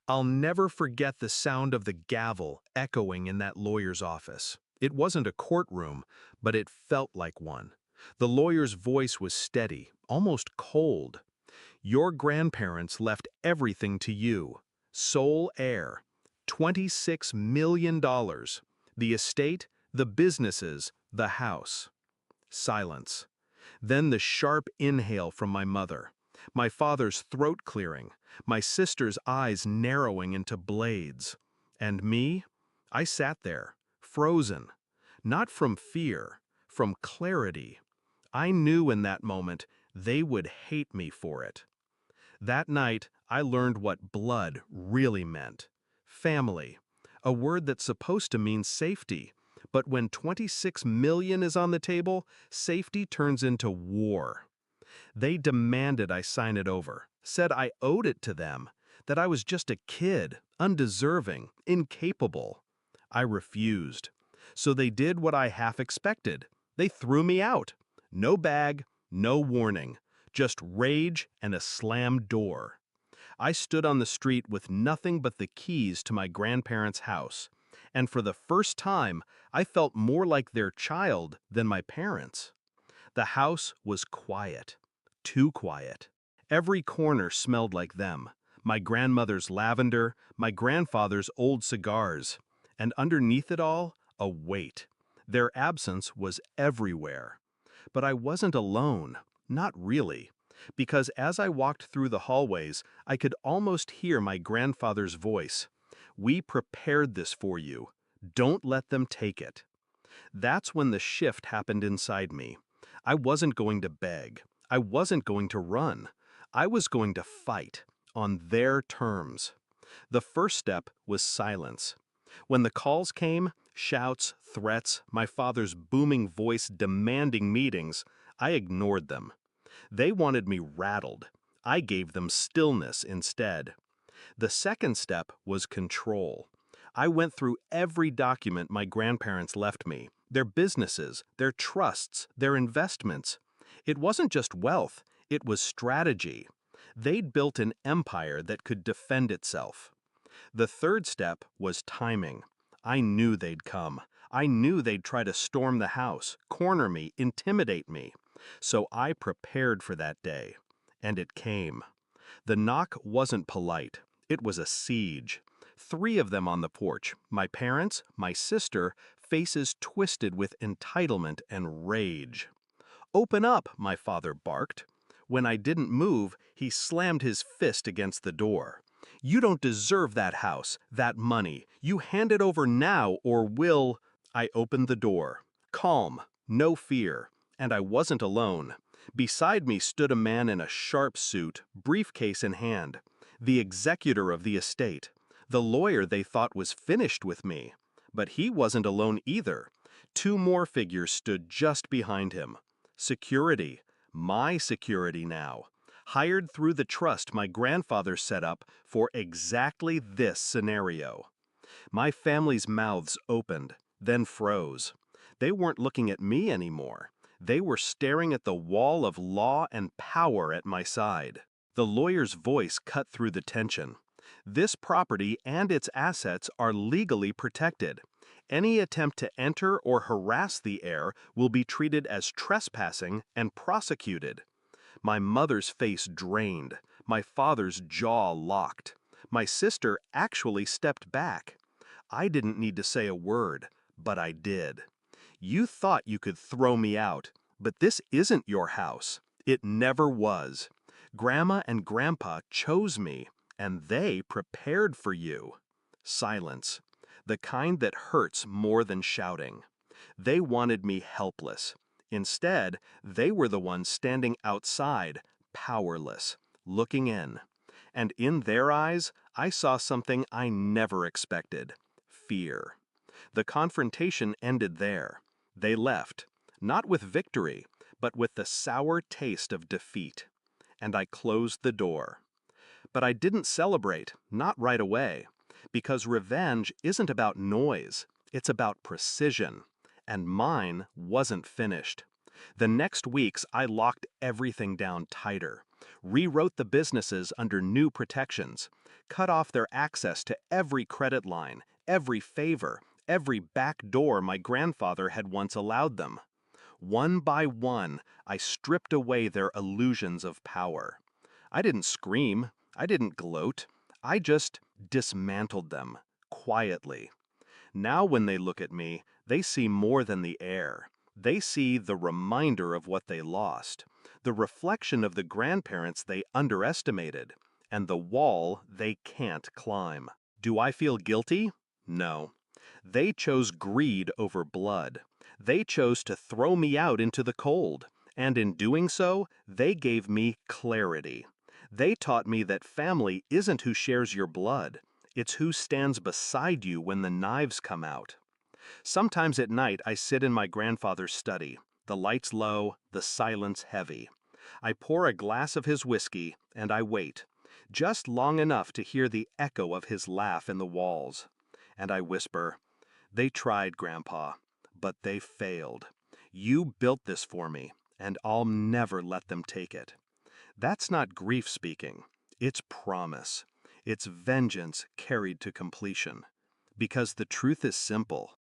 I'll never forget the sound of the gavel echoing in that lawyer's office. It wasn't a courtroom, but it felt like one. The lawyer's voice was steady, almost cold. Your grandparents left everything to you. Sole heir. $26 million. The estate, the businesses, the house. Silence. Then the sharp inhale from my mother. My father's throat clearing, my sister's eyes narrowing into blades. And me? I sat there, frozen. Not from fear, from clarity. I knew in that moment they would hate me for it. That night, I learned what blood really meant. Family. A word that's supposed to mean safety. But when 26 million is on the table, safety turns into war. They demanded I sign it over, said I owed it to them, that I was just a kid, undeserving, incapable. I refused. So they did what I half expected. They threw me out. No bag, no warning, just rage and a slammed door. I stood on the street with nothing but the keys to my grandparents' house, and for the first time, I felt more like their child than my parents. The house was quiet. Too quiet. Every corner smelled like them. My grandmother's lavender, my grandfather's old cigars. And underneath it all, a weight. Their absence was everywhere. But I wasn't alone. Not really. Because as I walked through the hallways, I could almost hear my grandfather's voice. "We prepared this for you. Don't let them take it." That's when the shift happened inside me. I wasn't going to beg. I wasn't going to run. I was going to fight, on their terms. The first step was silence. When the calls came, shouts, threats, my father's booming voice demanding meetings, I ignored them. They wanted me rattled. I gave them stillness instead. The second step was control. I went through every document my grandparents left me, their businesses, their trusts, their investments. It wasn't just wealth, it was strategy. They'd built an empire that could defend itself. The third step was timing. I knew they'd come. I knew they'd try to storm the house, corner me, intimidate me. So I prepared for that day. And it came. The knock wasn't polite. It was a siege. 3 of them on the porch, my parents, my sister, faces twisted with entitlement and rage. "Open up," my father barked. When I didn't move, he slammed his fist against the door. "You don't deserve that house, that money. You hand it over now or we'll—" I opened the door. Calm, no fear. And I wasn't alone. Beside me stood a man in a sharp suit, briefcase in hand. The executor of the estate. The lawyer they thought was finished with me. But he wasn't alone either. 2 more figures stood just behind him. Security. My security now. Hired through the trust my grandfather set up for exactly this scenario. My family's mouths opened, then froze. They weren't looking at me anymore. They were staring at the wall of law and power at my side. The lawyer's voice cut through the tension. This property and its assets are legally protected. Any attempt to enter or harass the heir will be treated as trespassing and prosecuted. My mother's face drained. My father's jaw locked. My sister actually stepped back. I didn't need to say a word, but I did. "You thought you could throw me out, but this isn't your house. It never was. Grandma and Grandpa chose me, and they prepared for you." Silence. The kind that hurts more than shouting. They wanted me helpless. Instead, they were the ones standing outside, powerless, looking in. And in their eyes, I saw something I never expected: fear. The confrontation ended there. They left, not with victory, but with the sour taste of defeat. And I closed the door. But I didn't celebrate, not right away, because revenge isn't about noise, it's about precision. And mine wasn't finished. The next weeks, I locked everything down tighter. rewrote the businesses under new protections, cut off their access to every credit line, every favor, every back door my grandfather had once allowed them. One by one, I stripped away their illusions of power. I didn't scream, I didn't gloat, I just dismantled them, quietly. Now when they look at me, they see more than the heir. They see the reminder of what they lost, the reflection of the grandparents they underestimated, and the wall they can't climb. Do I feel guilty? No. They chose greed over blood. They chose to throw me out into the cold, and in doing so, they gave me clarity. They taught me that family isn't who shares your blood. It's who stands beside you when the knives come out. Sometimes at night I sit in my grandfather's study, the lights low, the silence heavy. I pour a glass of his whiskey, and I wait, just long enough to hear the echo of his laugh in the walls. And I whisper, "They tried, Grandpa, but they failed. You built this for me, and I'll never let them take it." That's not grief speaking. It's promise. It's vengeance carried to completion. Because the truth is simple.